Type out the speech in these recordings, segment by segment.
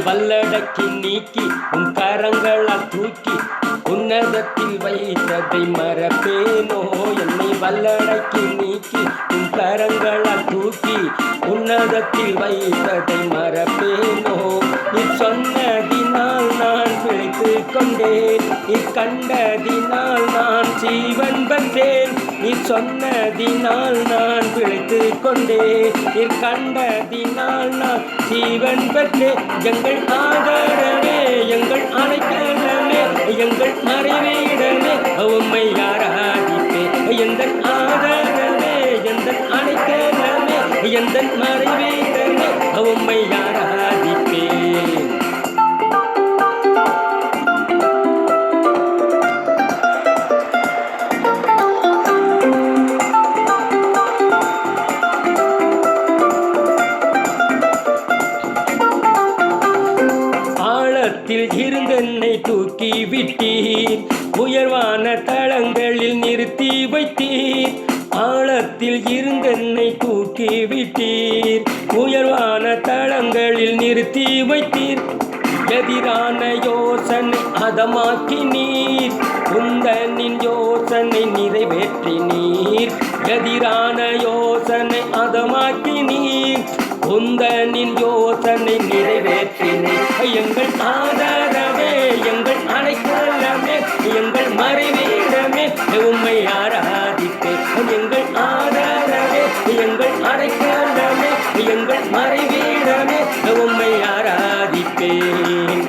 வல்லடக்கி நீக்கி உன் கரங்களால் தூக்கி உன்னதத்தில் வைத்ததை மறப்பேனோ. என்னை வல்லடக்கி நீக்கி உன் கரங்களால் தூக்கி உன்னதத்தில் வைத்ததை மறப்பேனோ. நீ சொன்னதினால் நான் பிழைத்து கொண்டேன், நீ கண்டதினால் நான் ஜீவன் பெற்றேன். நீ சொன்னதினால் நான் பிழைத்து கொண்டேன், நீ கண்டதினால் நான் ஜீவன் பெற்றேன். எங்கள் ஆதரவே, எங்கள் அடைக்கலமே, எங்கள் மறைவிடமே, உம்மை ஆராதிப்பேன். எந்தன் ஆதரவே, எந்தன் அடைக்கலமே, எந்தன் மறைவிடமே, உம்மை ஆராதிப்பேன். இருந்தென்னை தூக்கி விட்டீர், உயர்வான தளங்களில் நிறுத்தி வைத்தீர். ஆழத்தில் இருந்தென்னை தூக்கி விட்டீர், உயர்வான தளங்களில் நிறுத்தி வைத்தீர். எதிரான யோசனை அதமாக்கினீர், உந்தனின் யோசனை நிறைவேற்றினீர். எதிரான யோசனை அதமாக்கினீர், உந்தனின் யோசனை நிறைவேற்றினீர். எங்கள் ஆதரவே, எங்கள் அடைக்கலமே, எங்கள் மறைவிடமே, உம்மை ஆராதிப்பேன். எங்கள் ஆதரவே, எங்கள் அடைக்கலமே, எங்கள் மறைவிடமே, உம்மை ஆராதிப்பேன்.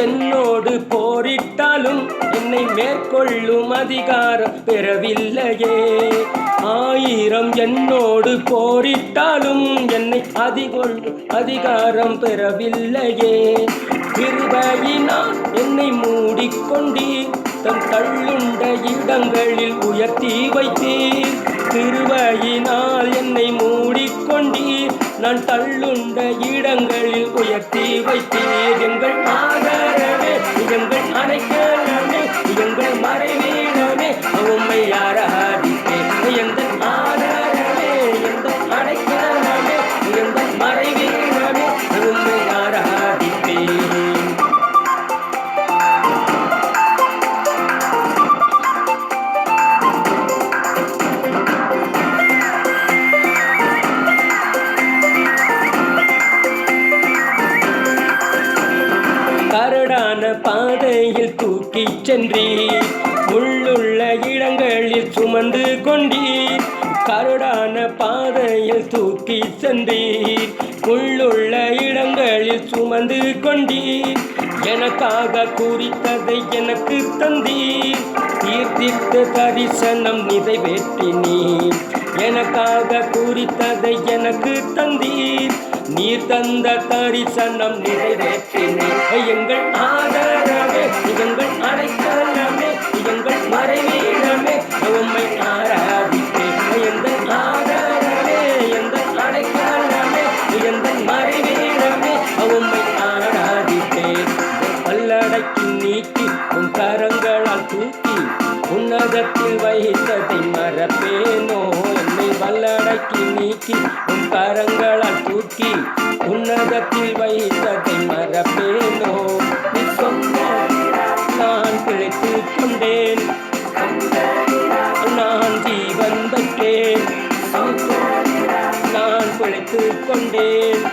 என்னோடு போரிட்டாலும் என்னை மேற்கொள்ளும் அதிகாரம் பெறவில்லையே. 1000 என்னோடு போரிட்டாலும் என்னை அதிகொள்ளும் அதிகாரம் பெறவில்லையே. கிருபையினால் என்னை மூடிக்கொண்டீர், தம் தள்ளுண்ட இடங்களில் உயர்த்தி வைத்தீர். கிருபையினால் என்னை மூடிக்கொண்டீர், நான் தள்ளுண்ட இடங்களில் உயர்த்தி வைத்தீர். எங்கள் ஆதரவே, எங்கள் அடைக்கலமே, எங்கள் மறைவிடமே, உம்மை ஆராதிப்பேன். எங்கள் ஆதரவே, எங்கள் அடைக்கலமே, எங்கள் மறைவிடமே, உம்மை ஆராதிப்பேன். கரடான பாதையில் தூக்கி சென்றீர், முள்ளுள்ள இடங்களில் சுமந்து கொண்டீர். கரடான பாதையில் தூக்கி சென்றீர், முள்ளுள்ள இடங்களில் சுமந்து கொண்டீர். எனக்காக குறித்ததை எனக்கு தந்தீர், தீர்த்தித்த தரிசனம் நிறைவேற்றினீர். எனக்காக குறித்ததை எனக்கு தந்தீர், நீர் தந்த தரிசனம் நிறைவேற்றினீர். எங்கள் ஆதரவே, எங்கள் அடைக்கலமே, எங்கள் மறைவிடமே, உம்மை ஆராதிப்பேன். எங்கள் ஆதரவே, எங்கள் அடைக்கலமே, எங்கள் மறைவிடமே, உம்மை ஆராதிப்பேன். பல்லடக்கி நீக்கி உன் கரங்களால் தூக்கி உன்னதத்தில் வைத்ததை மறப்பேனோ. என்னை வல்லடக்கி நீக்கி உன் கரங்களால் தூக்கி உன்னதத்தில் வைத்ததை மறப்பேனோ. நீ சொன்ன நான் பிழைத்து கொண்டேன், நான் ஜீவன் பெற்றேன். நான் பிழைத்து கொண்டேன்.